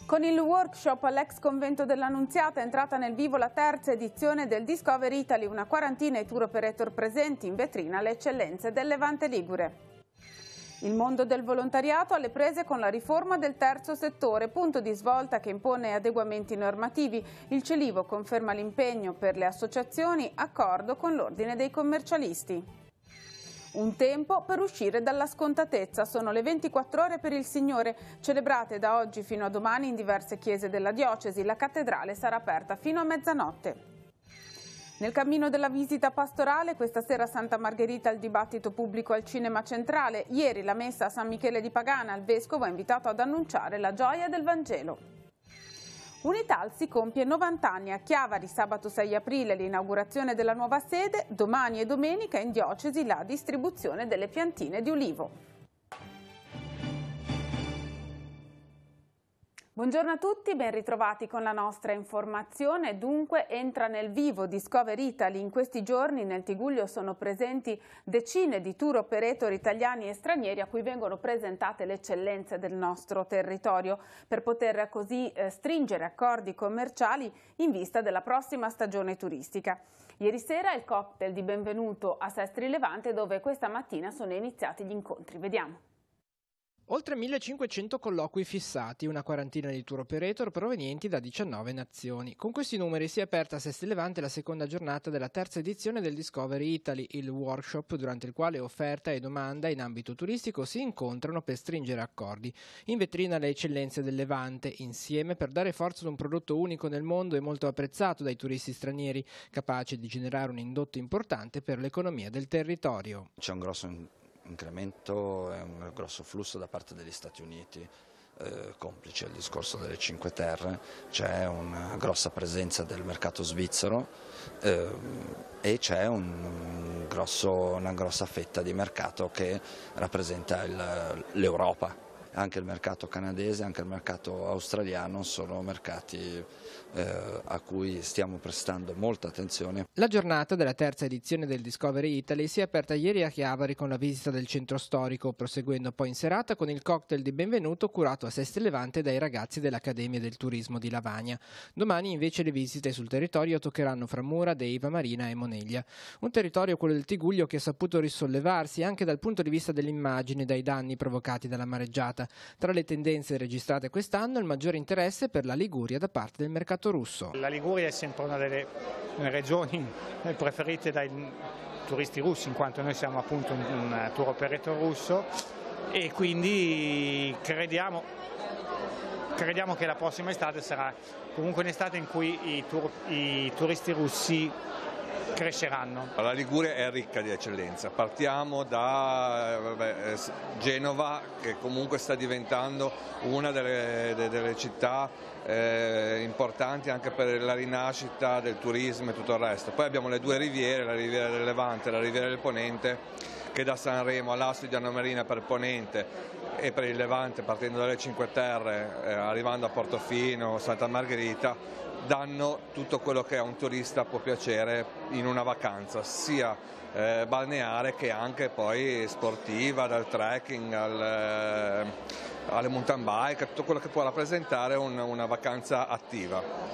Con il workshop all'ex convento dell'Annunziata è entrata nel vivo la terza edizione del Discover Italy, una quarantina di tour operator presenti in vetrina alle eccellenze del Levante Ligure. Il mondo del volontariato alle prese con la riforma del terzo settore, punto di svolta che impone adeguamenti normativi. Il Celivo conferma l'impegno per le associazioni, accordo con l'ordine dei commercialisti. Un tempo per uscire dalla scontatezza. Sono le 24 ore per il Signore, celebrate da oggi fino a domani in diverse chiese della diocesi. La cattedrale sarà aperta fino a mezzanotte. Nel cammino della visita pastorale, questa sera a Santa Margherita il dibattito pubblico al Cinema Centrale. Ieri la messa a San Michele di Pagana, il vescovo ha invitato ad annunciare la gioia del Vangelo. Unitalsi compie 90 anni a Chiavari, sabato 6 aprile l'inaugurazione della nuova sede, domani e domenica in diocesi la distribuzione delle piantine di ulivo. Buongiorno a tutti, ben ritrovati con la nostra informazione. Dunque entra nel vivo Discover Italy. In questi giorni nel Tigullio sono presenti decine di tour operator italiani e stranieri a cui vengono presentate le eccellenze del nostro territorio per poter così stringere accordi commerciali in vista della prossima stagione turistica. Ieri sera il cocktail di benvenuto a Sestri Levante, dove questa mattina sono iniziati gli incontri. Vediamo. Oltre 1500 colloqui fissati, una quarantina di tour operator provenienti da 19 nazioni. Con questi numeri si è aperta a Sestri Levante la seconda giornata della terza edizione del Discovery Italy, il workshop durante il quale offerta e domanda in ambito turistico si incontrano per stringere accordi. In vetrina le eccellenze del Levante, insieme per dare forza ad un prodotto unico nel mondo e molto apprezzato dai turisti stranieri, capace di generare un indotto importante per l'economia del territorio. C'è un grosso incremento e un grosso flusso da parte degli Stati Uniti, complice il discorso delle Cinque Terre, c'è una grossa presenza del mercato svizzero e c'è una grossa fetta di mercato che rappresenta l'Europa. Anche il mercato canadese, anche il mercato australiano sono mercati a cui stiamo prestando molta attenzione. La giornata della terza edizione del Discovery Italy si è aperta ieri a Chiavari con la visita del centro storico, proseguendo poi in serata con il cocktail di benvenuto curato a Sestri Levante dai ragazzi dell'Accademia del Turismo di Lavagna. Domani invece le visite sul territorio toccheranno Framura, Deiva, Marina e Moneglia. Un territorio, quello del Tigullio, che ha saputo risollevarsi anche dal punto di vista dell'immagine dai danni provocati dalla mareggiata. Tra le tendenze registrate quest'anno il maggiore interesse per la Liguria da parte del mercato russo. La Liguria è sempre una delle regioni preferite dai turisti russi, in quanto noi siamo appunto un tour operator russo e quindi crediamo che la prossima estate sarà comunque un'estate in cui i turisti russi cresceranno. La Liguria è ricca di eccellenza, partiamo da Genova, che comunque sta diventando una delle città importanti anche per la rinascita del turismo e tutto il resto. Poi abbiamo le due riviere, la riviera del Levante e la riviera del Ponente, che da Sanremo all'Asso di Anna Marina per Ponente e per il Levante, partendo dalle Cinque Terre, arrivando a Portofino, Santa Margherita, danno tutto quello che a un turista può piacere in una vacanza, sia balneare che anche poi sportiva, dal trekking alle mountain bike, tutto quello che può rappresentare una vacanza attiva.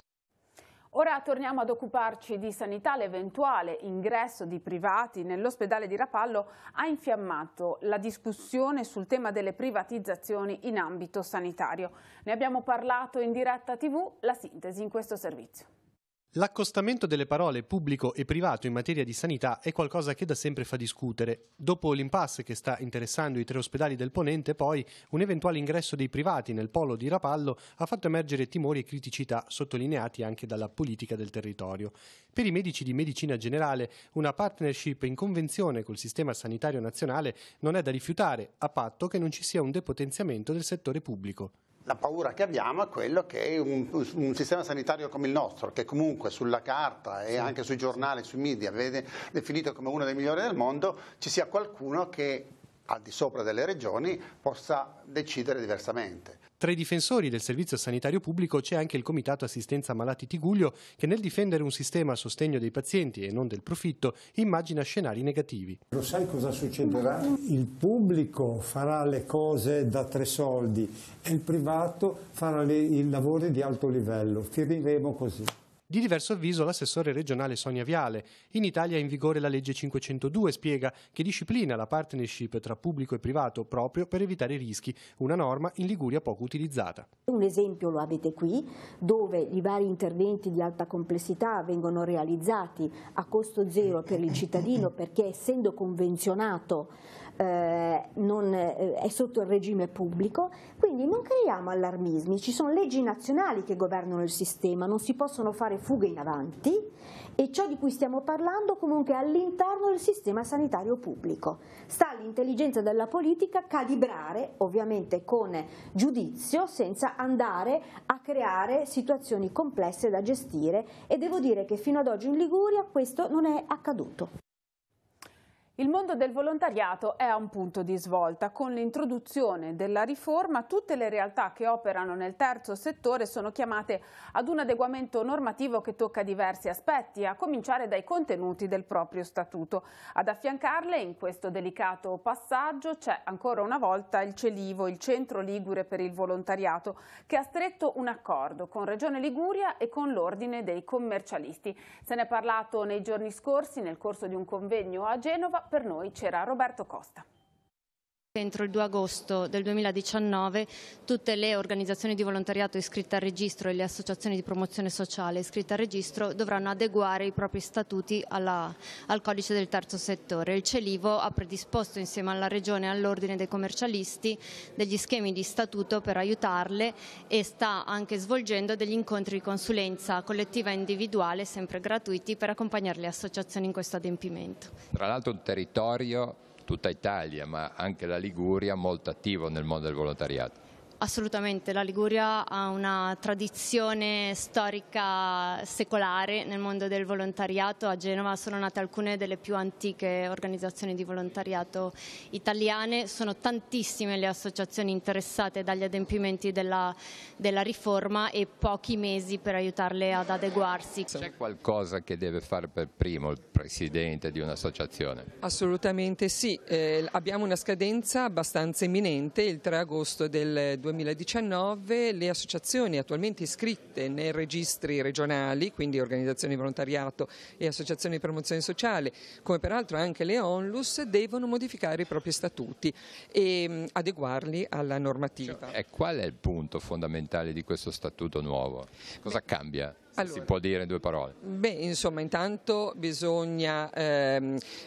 Ora torniamo ad occuparci di sanità. L'eventuale ingresso di privati nell'ospedale di Rapallo ha infiammato la discussione sul tema delle privatizzazioni in ambito sanitario. Ne abbiamo parlato in diretta TV, la sintesi in questo servizio. L'accostamento delle parole pubblico e privato in materia di sanità è qualcosa che da sempre fa discutere. Dopo l'impasse che sta interessando i 3 ospedali del Ponente, poi, un eventuale ingresso dei privati nel polo di Rapallo ha fatto emergere timori e criticità sottolineati anche dalla politica del territorio. Per i medici di medicina generale, una partnership in convenzione col sistema sanitario nazionale non è da rifiutare, a patto che non ci sia un depotenziamento del settore pubblico. La paura che abbiamo è quello che un sistema sanitario come il nostro, che comunque sulla carta e anche sui giornali, sui media, viene definito come uno dei migliori del mondo, ci sia qualcuno che al di sopra delle regioni, possa decidere diversamente. Tra i difensori del servizio sanitario pubblico c'è anche il Comitato Assistenza Malati Tigullio, che nel difendere un sistema a sostegno dei pazienti e non del profitto immagina scenari negativi. Lo sai cosa succederà? Il pubblico farà le cose da tre soldi e il privato farà i lavori di alto livello. Finiremo così. Di diverso avviso l'assessore regionale Sonia Viale. In Italia è in vigore la legge 502, spiega, che disciplina la partnership tra pubblico e privato proprio per evitare rischi, una norma in Liguria poco utilizzata. Un esempio lo avete qui, dove i vari interventi di alta complessità vengono realizzati a costo zero per il cittadino, perché essendo convenzionato è sotto il regime pubblico, quindi non creiamo allarmismi, ci sono leggi nazionali che governano il sistema, non si possono fare fughe in avanti e ciò di cui stiamo parlando comunque all'interno del sistema sanitario pubblico. Sta all'intelligenza della politica calibrare, ovviamente con giudizio, senza andare a creare situazioni complesse da gestire, e devo dire che fino ad oggi in Liguria questo non è accaduto. Il mondo del volontariato è a un punto di svolta. Con l'introduzione della riforma, tutte le realtà che operano nel terzo settore sono chiamate ad un adeguamento normativo che tocca diversi aspetti, a cominciare dai contenuti del proprio statuto. Ad affiancarle in questo delicato passaggio c'è ancora una volta il CELIVO, il Centro Ligure per il Volontariato, che ha stretto un accordo con Regione Liguria e con l'Ordine dei Commercialisti. Se ne è parlato nei giorni scorsi nel corso di un convegno a Genova. Per noi c'era Roberto Costa. Entro il 2 agosto del 2019 tutte le organizzazioni di volontariato iscritte al registro e le associazioni di promozione sociale iscritte al registro dovranno adeguare i propri statuti al codice del terzo settore. Il CELIVO ha predisposto insieme alla Regione e all'Ordine dei Commercialisti degli schemi di statuto per aiutarle e sta anche svolgendo degli incontri di consulenza collettiva e individuale, sempre gratuiti, per accompagnare le associazioni in questo adempimento. Tra l'altro un territorio, tutta Italia, ma anche la Liguria, molto attivo nel mondo del volontariato. Assolutamente, la Liguria ha una tradizione storica secolare nel mondo del volontariato. A Genova sono nate alcune delle più antiche organizzazioni di volontariato italiane, sono tantissime le associazioni interessate dagli adempimenti della riforma e pochi mesi per aiutarle ad adeguarsi. C'è qualcosa che deve fare per primo il presidente di un'associazione? Assolutamente sì, abbiamo una scadenza abbastanza imminente, il 3 agosto del 2019, le associazioni attualmente iscritte nei registri regionali, quindi organizzazioni di volontariato e associazioni di promozione sociale, come peraltro anche le ONLUS, devono modificare i propri statuti e adeguarli alla normativa. E qual è il punto fondamentale di questo statuto nuovo? Cosa cambia? Allora, si può dire in due parole? Insomma, intanto bisogna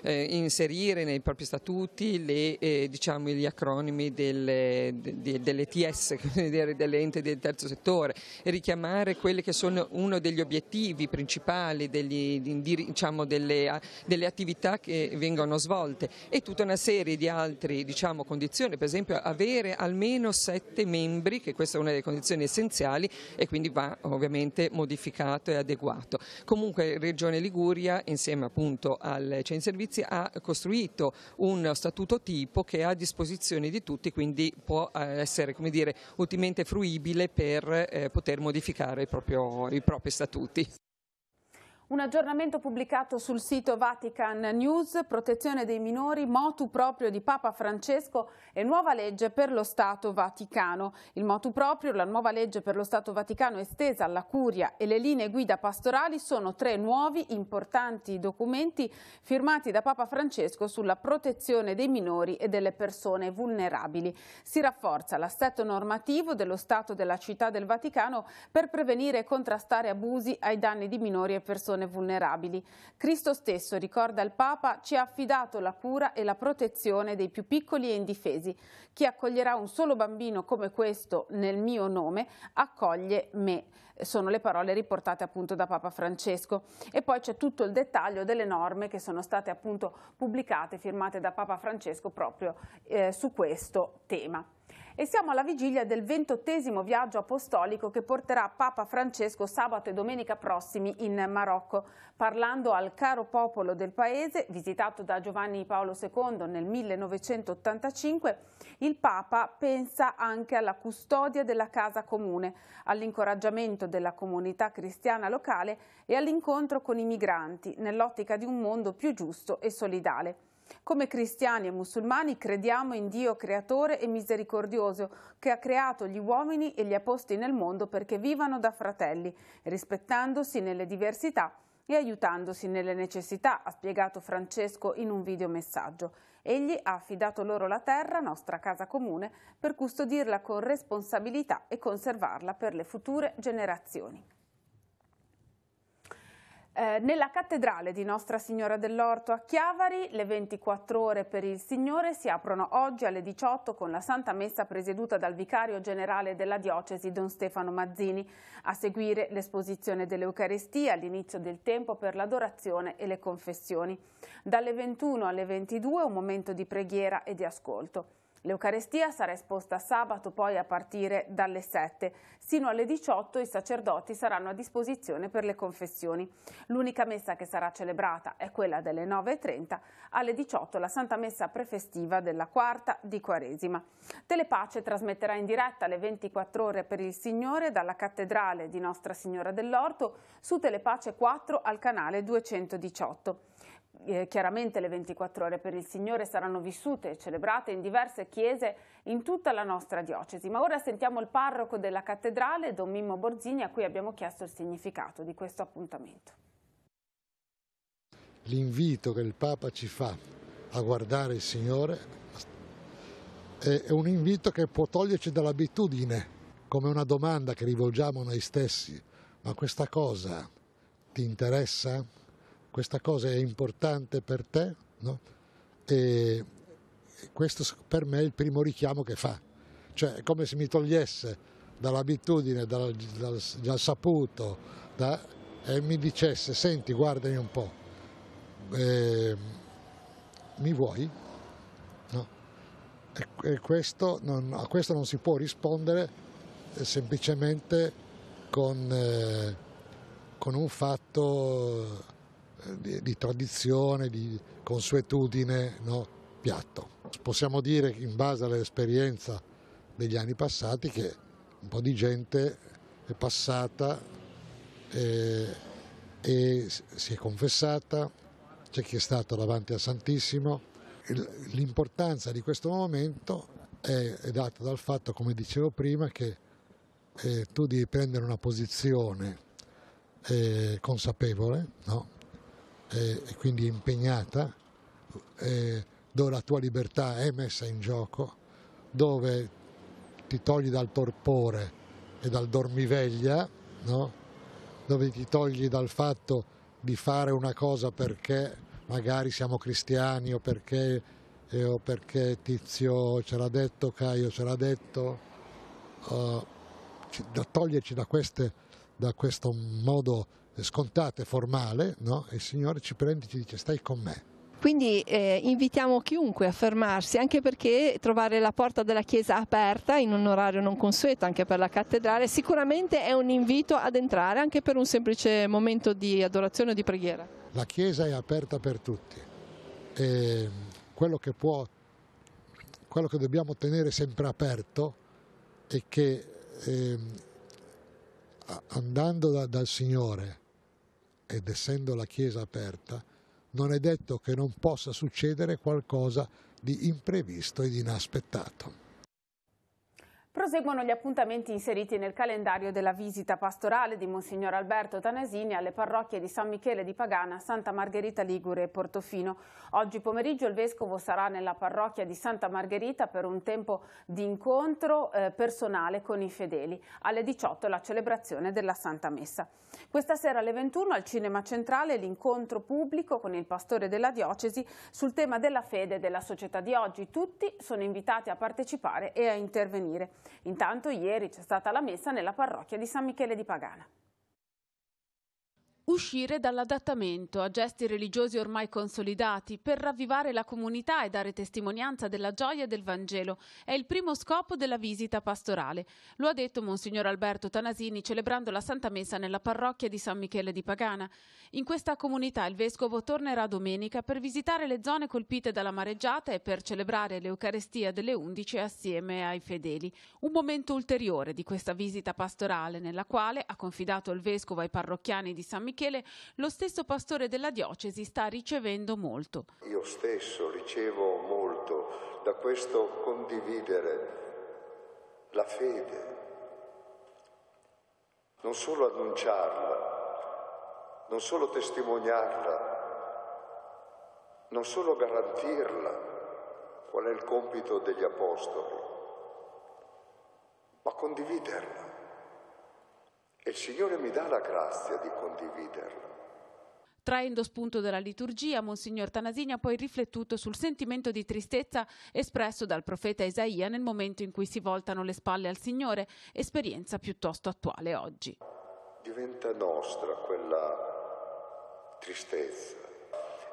inserire nei propri statuti gli acronimi delle TS, delle enti del terzo settore, e richiamare quelli che sono uno degli obiettivi principali delle attività che vengono svolte, e tutta una serie di altre condizioni, per esempio avere almeno 7 membri, che questa è una delle condizioni essenziali, e quindi va ovviamente modificato e adeguato. Comunque Regione Liguria, insieme appunto al Centro Servizi, ha costruito uno statuto tipo che è a disposizione di tutti, quindi può essere, come dire, utilmente fruibile per poter modificare i propri statuti. Un aggiornamento pubblicato sul sito Vatican News: protezione dei minori, motu proprio di Papa Francesco e nuova legge per lo Stato Vaticano. Il motu proprio, la nuova legge per lo Stato Vaticano estesa alla curia, e le linee guida pastorali sono 3 nuovi importanti documenti firmati da Papa Francesco sulla protezione dei minori e delle persone vulnerabili. Si rafforza l'assetto normativo dello Stato della Città del Vaticano per prevenire e contrastare abusi ai danni di minori e persone vulnerabili. Cristo stesso, ricorda il Papa, ci ha affidato la cura e la protezione dei più piccoli e indifesi. Chi accoglierà un solo bambino come questo nel mio nome accoglie me. Sono le parole riportate appunto da Papa Francesco. E poi c'è tutto il dettaglio delle norme che sono state appunto pubblicate, firmate da Papa Francesco proprio su questo tema. E siamo alla vigilia del 28° viaggio apostolico che porterà Papa Francesco sabato e domenica prossimi in Marocco. Parlando al caro popolo del paese, visitato da Giovanni Paolo II nel 1985, il Papa pensa anche alla custodia della casa comune, all'incoraggiamento della comunità cristiana locale e all'incontro con i migranti, nell'ottica di un mondo più giusto e solidale. Come cristiani e musulmani crediamo in Dio creatore e misericordioso che ha creato gli uomini e li ha posti nel mondo perché vivano da fratelli, rispettandosi nelle diversità e aiutandosi nelle necessità, ha spiegato Francesco in un videomessaggio. Egli ha affidato loro la terra, nostra casa comune, per custodirla con responsabilità e conservarla per le future generazioni. Nella cattedrale di Nostra Signora dell'Orto a Chiavari le 24 ore per il Signore si aprono oggi alle 18 con la Santa Messa presieduta dal Vicario Generale della Diocesi Don Stefano Mazzini. A seguire l'esposizione dell'Eucaristia, all'inizio del tempo per l'adorazione e le confessioni. Dalle 21 alle 22 un momento di preghiera e di ascolto. L'Eucaristia sarà esposta sabato poi a partire dalle 7. Sino alle 18 i sacerdoti saranno a disposizione per le confessioni. L'unica messa che sarà celebrata è quella delle 9:30. Alle 18 la Santa Messa prefestiva della quarta di Quaresima. Telepace trasmetterà in diretta le 24 ore per il Signore dalla cattedrale di Nostra Signora dell'Orto su Telepace 4 al canale 218. Chiaramente le 24 ore per il Signore saranno vissute e celebrate in diverse chiese in tutta la nostra diocesi. Ma ora sentiamo il parroco della cattedrale, Don Mimmo Borzini, a cui abbiamo chiesto il significato di questo appuntamento. L'invito che il Papa ci fa a guardare il Signore è un invito che può toglierci dall'abitudine, come una domanda che rivolgiamo a noi stessi. Ma questa cosa ti interessa? Questa cosa è importante per te? No? E questo per me è il primo richiamo che fa. Cioè è come se mi togliesse dall'abitudine, dal saputo, e mi dicesse: senti, guardami un po', mi vuoi? No? E questo a questo non si può rispondere semplicemente con un fatto di tradizione, di consuetudine, no? Piatto. Possiamo dire, in base all'esperienza degli anni passati, che un po' di gente è passata e si è confessata, c'è chi è stato davanti al Santissimo. L'importanza di questo momento è data dal fatto, come dicevo prima, che tu devi prendere una posizione consapevole, no? E quindi impegnata, dove la tua libertà è messa in gioco, dove ti togli dal torpore e dal dormiveglia, no? Dove ti togli dal fatto di fare una cosa perché magari siamo cristiani o perché Tizio ce l'ha detto, Caio ce l'ha detto, da toglierci da questo modo scontato e formale, no? E il Signore ci prende e ci dice: stai con me. Quindi invitiamo chiunque a fermarsi, anche perché trovare la porta della chiesa aperta in un orario non consueto anche per la cattedrale sicuramente è un invito ad entrare anche per un semplice momento di adorazione o di preghiera. La chiesa è aperta per tutti e quello che dobbiamo tenere sempre aperto è che andando dal Signore ed essendo la chiesa aperta, non è detto che non possa succedere qualcosa di imprevisto e di inaspettato. Proseguono gli appuntamenti inseriti nel calendario della visita pastorale di Monsignor Alberto Tanesini alle parrocchie di San Michele di Pagana, Santa Margherita Ligure e Portofino. Oggi pomeriggio il Vescovo sarà nella parrocchia di Santa Margherita per un tempo di incontro personale con i fedeli. Alle 18 la celebrazione della Santa Messa. Questa sera alle 21 al Cinema Centrale l'incontro pubblico con il pastore della diocesi sul tema della fede della società di oggi. Tutti sono invitati a partecipare e a intervenire. Intanto ieri c'è stata la messa nella parrocchia di San Michele di Pagana. Uscire dall'adattamento a gesti religiosi ormai consolidati per ravvivare la comunità e dare testimonianza della gioia del Vangelo è il primo scopo della visita pastorale. Lo ha detto Monsignor Alberto Tanasini celebrando la Santa Messa nella parrocchia di San Michele di Pagana. In questa comunità il Vescovo tornerà domenica per visitare le zone colpite dalla mareggiata e per celebrare l'Eucarestia delle 11 assieme ai fedeli. Un momento ulteriore di questa visita pastorale nella quale, ha confidato il Vescovo ai parrocchiani di San Michele, lo stesso pastore della diocesi sta ricevendo molto. Io stesso ricevo molto da questo condividere la fede, non solo annunciarla, non solo testimoniarla, non solo garantirla, qual è il compito degli apostoli, ma condividerla. E il Signore mi dà la grazia di condividerla. Traendo spunto dalla liturgia, Monsignor Tanasini ha poi riflettuto sul sentimento di tristezza espresso dal profeta Isaia nel momento in cui si voltano le spalle al Signore, esperienza piuttosto attuale oggi. Diventa nostra quella tristezza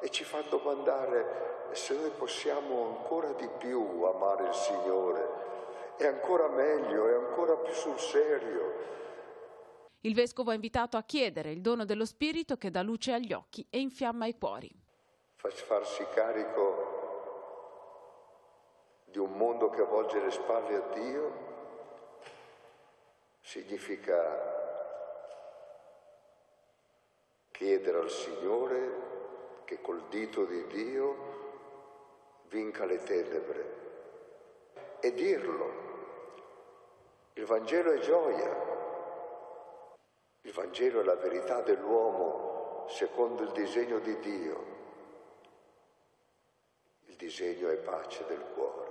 e ci fa domandare se noi possiamo ancora di più amare il Signore, e ancora meglio, e ancora più sul serio. Il Vescovo ha invitato a chiedere il dono dello Spirito che dà luce agli occhi e infiamma i cuori. Farsi carico di un mondo che volge le spalle a Dio significa chiedere al Signore che col dito di Dio vinca le tenebre e dirlo. Il Vangelo è gioia. Il Vangelo è la verità dell'uomo secondo il disegno di Dio. Il disegno è pace del cuore.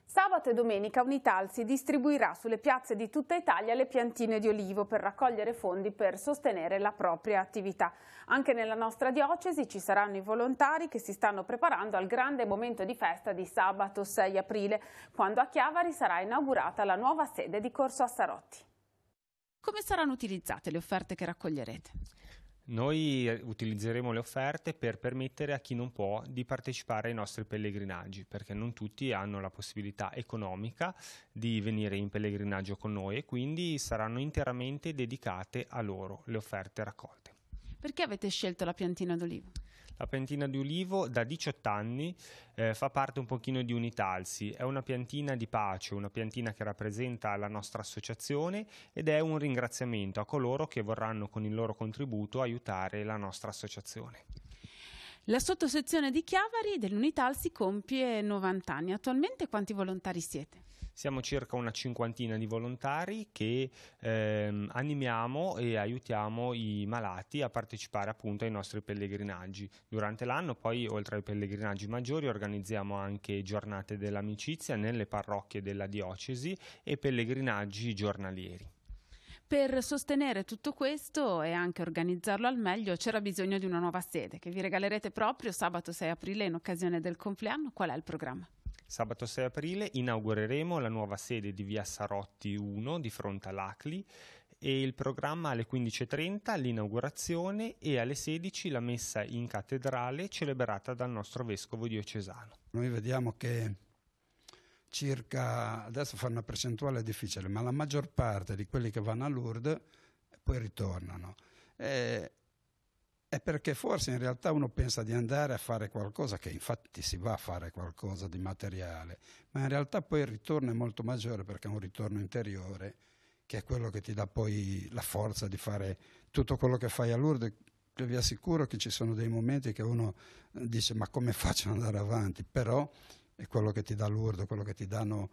Sabato e domenica Unitalsi distribuirà sulle piazze di tutta Italia le piantine di olivo per raccogliere fondi per sostenere la propria attività. Anche nella nostra diocesi ci saranno i volontari che si stanno preparando al grande momento di festa di sabato 6 aprile, quando a Chiavari sarà inaugurata la nuova sede di Corso Assarotti. Come saranno utilizzate le offerte che raccoglierete? Noi utilizzeremo le offerte per permettere a chi non può di partecipare ai nostri pellegrinaggi, perché non tutti hanno la possibilità economica di venire in pellegrinaggio con noi e quindi saranno interamente dedicate a loro le offerte raccolte. Perché avete scelto la piantina d'olivo? La piantina di olivo da 18 anni fa parte un pochino di Unitalsi, è una piantina di pace, una piantina che rappresenta la nostra associazione ed è un ringraziamento a coloro che vorranno con il loro contributo aiutare la nostra associazione. La sottosezione di Chiavari dell'Unitalsi compie 90 anni. Attualmente quanti volontari siete? Siamo circa una cinquantina di volontari che animiamo e aiutiamo i malati a partecipare appunto ai nostri pellegrinaggi. Durante l'anno poi, oltre ai pellegrinaggi maggiori, organizziamo anche giornate dell'amicizia nelle parrocchie della diocesi e pellegrinaggi giornalieri. Per sostenere tutto questo e anche organizzarlo al meglio c'era bisogno di una nuova sede che vi regalerete proprio sabato 6 aprile in occasione del compleanno. Qual è il programma? Sabato 6 aprile inaugureremo la nuova sede di via Sarotti 1 di fronte all'Acli e il programma alle 15:30 l'inaugurazione e alle 16 la messa in cattedrale celebrata dal nostro vescovo diocesano. Noi vediamo che adesso fa una percentuale difficile, ma la maggior parte di quelli che vanno a Lourdes poi ritornano. È perché forse in realtà uno pensa di andare a fare qualcosa, che infatti si va a fare qualcosa di materiale, ma in realtà poi il ritorno è molto maggiore perché è un ritorno interiore, che è quello che ti dà poi la forza di fare tutto quello che fai a Lourdes. Vi assicuro che ci sono dei momenti che uno dice ma come faccio ad andare avanti, però è quello che ti dà Lourdes, quello che ti danno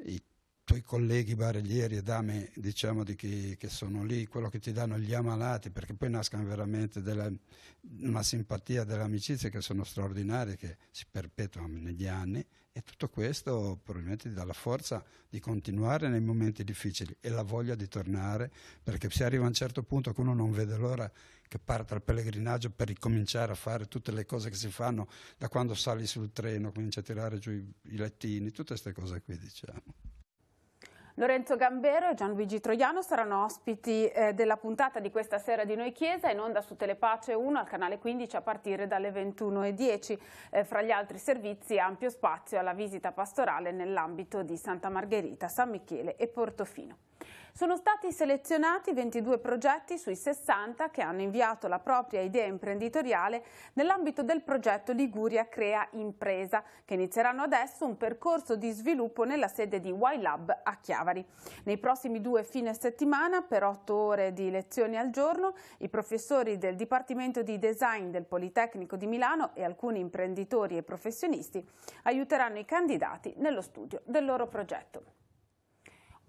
i tuoi colleghi barellieri e dame, diciamo, che sono lì, quello che ti danno gli ammalati, perché poi nascono veramente una simpatia, delle amicizie che sono straordinarie, che si perpetuano negli anni, e tutto questo probabilmente ti dà la forza di continuare nei momenti difficili e la voglia di tornare, perché si arriva a un certo punto che uno non vede l'ora che parta il pellegrinaggio per ricominciare a fare tutte le cose che si fanno da quando sali sul treno, cominci a tirare giù i lettini, tutte queste cose qui, diciamo. Lorenzo Gambero e Gianluigi Troiano saranno ospiti della puntata di questa sera di Noi Chiesa, in onda su Telepace 1 al canale 15 a partire dalle 21:10. Fra gli altri servizi ampio spazio alla visita pastorale nell'ambito di Santa Margherita, San Michele e Portofino. Sono stati selezionati 22 progetti sui 60 che hanno inviato la propria idea imprenditoriale nell'ambito del progetto Liguria Crea Impresa, che inizieranno adesso un percorso di sviluppo nella sede di Y-Lab a Chiavari. Nei prossimi 2 fine settimana, per 8 ore di lezioni al giorno, i professori del Dipartimento di Design del Politecnico di Milano e alcuni imprenditori e professionisti aiuteranno i candidati nello studio del loro progetto.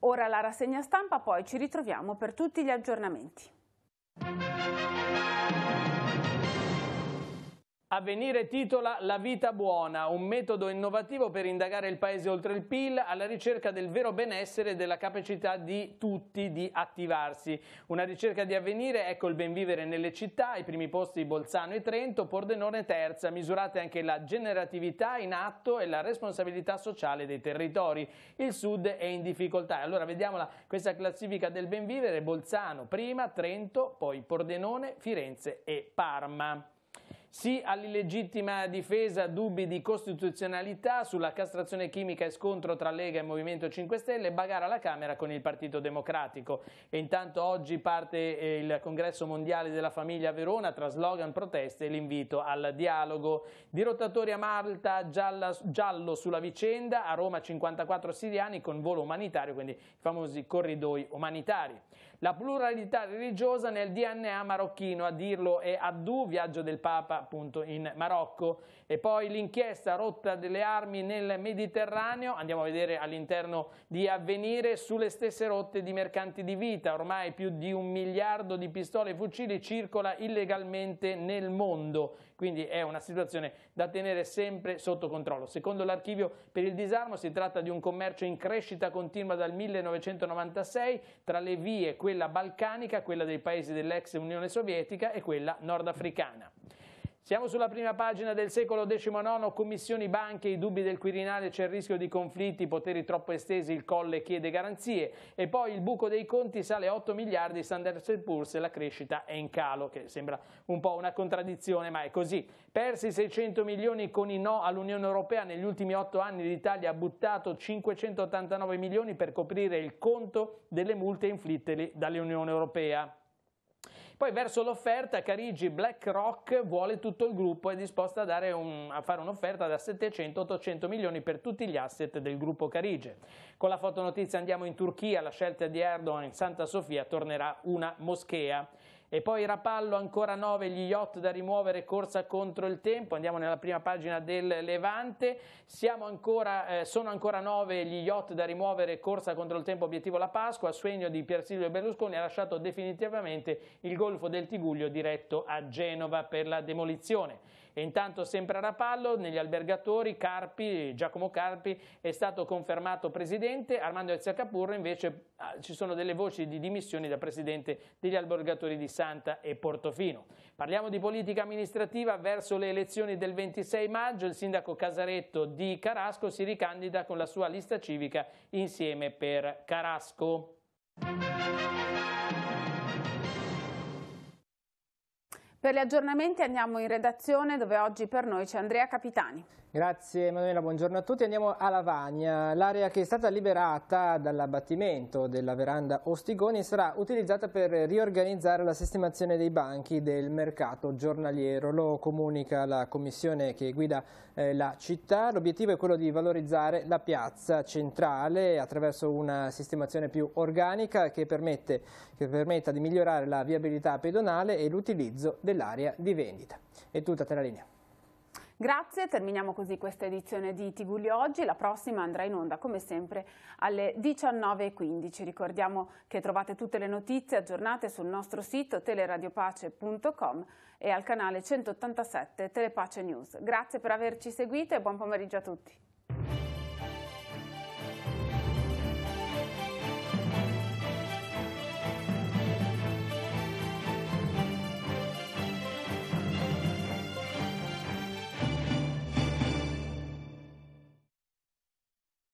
Ora la rassegna stampa, poi ci ritroviamo per tutti gli aggiornamenti. Avvenire titola La vita buona, un metodo innovativo per indagare il paese oltre il PIL alla ricerca del vero benessere e della capacità di tutti di attivarsi. Una ricerca di Avvenire, ecco il ben vivere nelle città, ai primi posti Bolzano e Trento, Pordenone terza, misurate anche la generatività in atto e la responsabilità sociale dei territori. Il Sud è in difficoltà. Allora vediamo questa classifica del ben vivere: Bolzano prima, Trento, poi Pordenone, Firenze e Parma. Sì all'illegittima difesa, dubbi di costituzionalità, sulla castrazione chimica e scontro tra Lega e Movimento 5 Stelle, bagarre alla Camera con il Partito Democratico. E intanto oggi parte il Congresso Mondiale della Famiglia a Verona, tra slogan, proteste e l'invito al dialogo. Dirottatori a Malta, giallo sulla vicenda, a Roma 54 siriani con volo umanitario, quindi i famosi corridoi umanitari. La pluralità religiosa nel DNA marocchino, a dirlo è Addù, viaggio del Papa appunto in Marocco. E poi l'inchiesta rotta delle armi nel Mediterraneo, andiamo a vedere all'interno di Avvenire, sulle stesse rotte di mercanti di vita. Ormai più di 1 miliardo di pistole e fucili circola illegalmente nel mondo, quindi è una situazione da tenere sempre sotto controllo. Secondo l'Archivio per il disarmo si tratta di un commercio in crescita continua dal 1996 tra le vie, quella balcanica, quella dei paesi dell'ex Unione Sovietica e quella nordafricana. Siamo sulla prima pagina del Secolo XIX, commissioni banche, i dubbi del Quirinale, c'è il rischio di conflitti, poteri troppo estesi, il Colle chiede garanzie. E poi il buco dei conti sale a 8 miliardi, Standard & Poor's e la crescita è in calo, che sembra un po' una contraddizione, ma è così. Persi 600 milioni con i no all'Unione Europea, negli ultimi 8 anni l'Italia ha buttato 589 milioni per coprire il conto delle multe inflitteli dall'Unione Europea. Poi verso l'offerta, Carigi BlackRock vuole tutto il gruppo, è disposta a fare un'offerta da 700-800 milioni per tutti gli asset del gruppo Carige. Con la fotonotizia andiamo in Turchia, la scelta di Erdogan in Santa Sofia tornerà una moschea. E poi Rapallo, ancora 9 gli yacht da rimuovere, corsa contro il tempo. Andiamo nella prima pagina del Levante. Sono ancora 9 gli yacht da rimuovere, corsa contro il tempo, obiettivo la Pasqua. Sogno di Pier Silvio Berlusconi ha lasciato definitivamente il golfo del Tigullio diretto a Genova per la demolizione. E intanto sempre a Rapallo, negli albergatori, Giacomo Carpi è stato confermato presidente, Armando Ezia Capurro invece ci sono delle voci di dimissioni da presidente degli albergatori di Santa e Portofino. Parliamo di politica amministrativa. Verso le elezioni del 26 maggio il sindaco Casaretto di Carasco si ricandida con la sua lista civica Insieme per Carasco. Per gli aggiornamenti andiamo in redazione, dove oggi per noi c'è Andrea Capitani. Grazie Emanuela, buongiorno a tutti. Andiamo a Lavagna. L'area che è stata liberata dall'abbattimento della veranda Ostigoni sarà utilizzata per riorganizzare la sistemazione dei banchi del mercato giornaliero. Lo comunica la commissione che guida la città. L'obiettivo è quello di valorizzare la piazza centrale attraverso una sistemazione più organica che permetta di migliorare la viabilità pedonale e l'utilizzo dell'area di vendita. È tutta, te la linea. Grazie, terminiamo così questa edizione di Tigullio Oggi. La prossima andrà in onda come sempre alle 19:15. Ricordiamo che trovate tutte le notizie aggiornate sul nostro sito teleradiopace.com e al canale 187 Telepace News. Grazie per averci seguito e buon pomeriggio a tutti.